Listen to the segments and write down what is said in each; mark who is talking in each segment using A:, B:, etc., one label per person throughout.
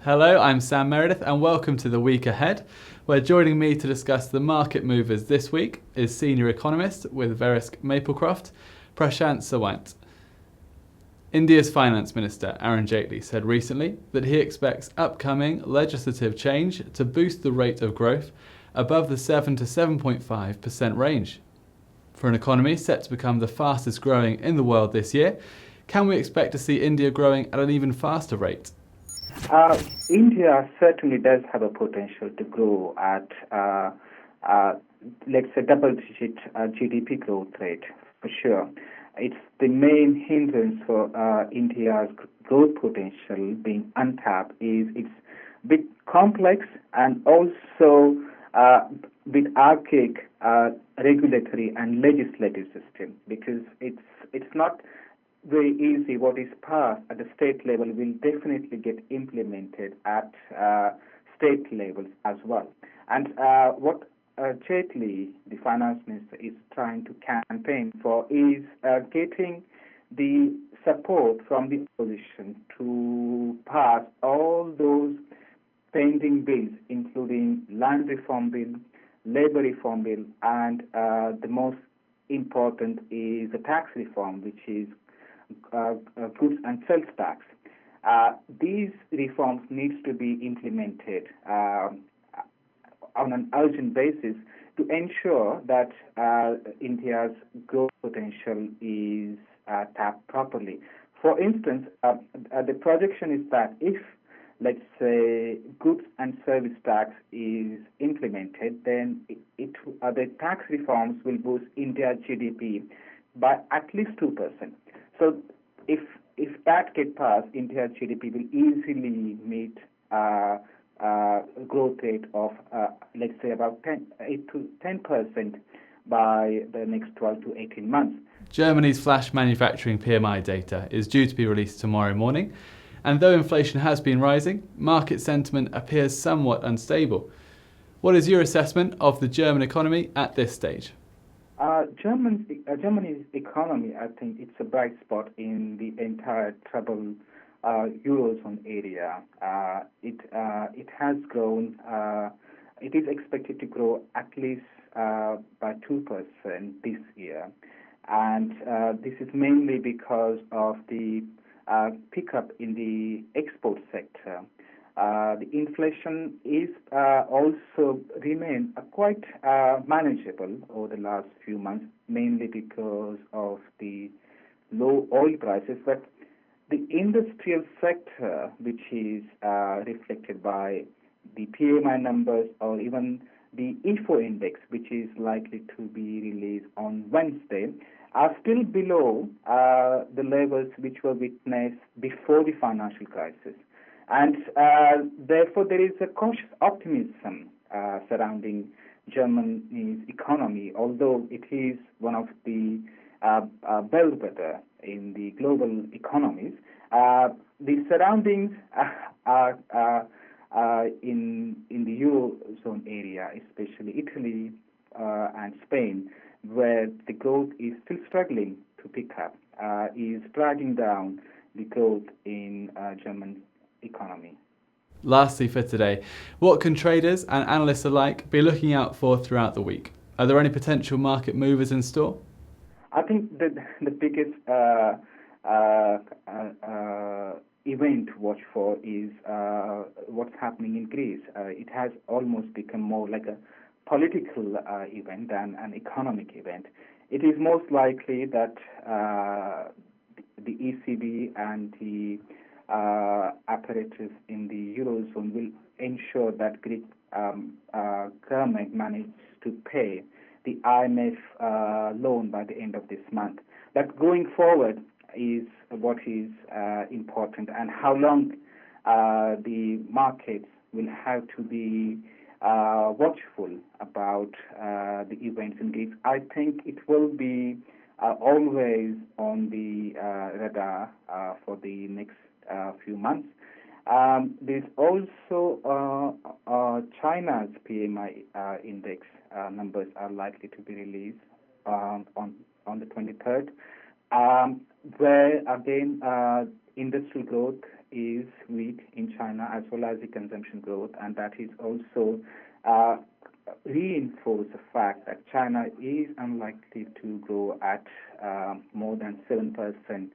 A: Hello, I'm Sam Meredith and welcome to the week ahead, where joining me to discuss the market movers this week is senior economist with Verisk Maplecroft, Prashant Sawant. India's Finance Minister Arun Jaitley said recently that he expects upcoming legislative change to boost the rate of growth above the 7 to 7.5% range. For an economy set to become the fastest growing in the world this year, can we expect to see India growing at an even faster rate?
B: India certainly does have a potential to grow at, let's say, double-digit GDP growth rate, for sure. It's the main hindrance for India's growth potential being untapped is it's a bit complex and also bit archaic regulatory and legislative system because it's not very easy. What is passed at the state level will definitely get implemented at state levels as well. And what Jaitley, the finance minister, is trying to campaign for is getting the support from the opposition to pass all those pending bills, including land reform bill, labor reform bill, and the most important is the tax reform, which is goods and sales tax. These reforms needs to be implemented on an urgent basis to ensure that India's growth potential is tapped properly. For instance, the projection is that if, let's say, goods and service tax is implemented, then the tax reforms will boost India's GDP by at least 2%. So if that gets passed, India's GDP will easily meet growth rate of, let's say, about 8 to 10% by the next 12 to 18 months.
A: Germany's flash manufacturing PMI data is due to be released tomorrow morning, and though inflation has been rising, market sentiment appears somewhat unstable. What is your assessment of the German economy at this stage?
B: Germany's economy, I think it's a bright spot in the entire troubled Eurozone area. It has grown. It is expected to grow at least by 2% this year. And this is mainly because of the pickup in the export sector. The inflation is also remained quite manageable over the last few months, mainly because of the low oil prices. But the industrial sector, which is reflected by the PMI numbers or even the IFO index, which is likely to be released on Wednesday, are still below the levels which were witnessed before the financial crisis. And therefore, there is a cautious optimism surrounding Germany's economy, although it is one of the bellwether in the global economies. The surroundings are in the Eurozone area, especially Italy and Spain, where the growth is still struggling to pick up, is dragging down the growth in German economy.
A: Lastly for today, what can traders and analysts alike be looking out for throughout the week? Are there any potential market movers in store?
B: I think the biggest event to watch for is what's happening in Greece. It has almost become more like a political event than an economic event. It is most likely that the ECB and the apparatus in the Eurozone will ensure that Greek government manages to pay the IMF loan by the end of this month. But going forward is what is important, and how long the markets will have to be watchful about the events in Greece. I think it will be always on the radar for the next few months. There's also China's PMI index numbers are likely to be released on the 23rd. where again industrial growth is weak in China as well as the consumption growth, and that is also reinforce the fact that China is unlikely to grow at more than 7%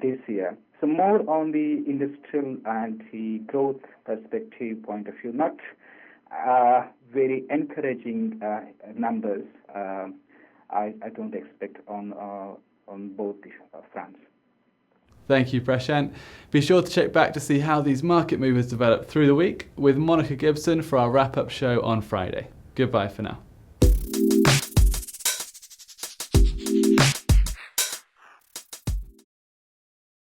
B: this year. So more on the industrial and the growth perspective point of view, not very encouraging numbers. I don't expect on both the fronts.
A: Thank you, Prashant. Be sure to check back to see how these market movers develop through the week with Monica Gibson for our wrap-up show on Friday. Goodbye for now.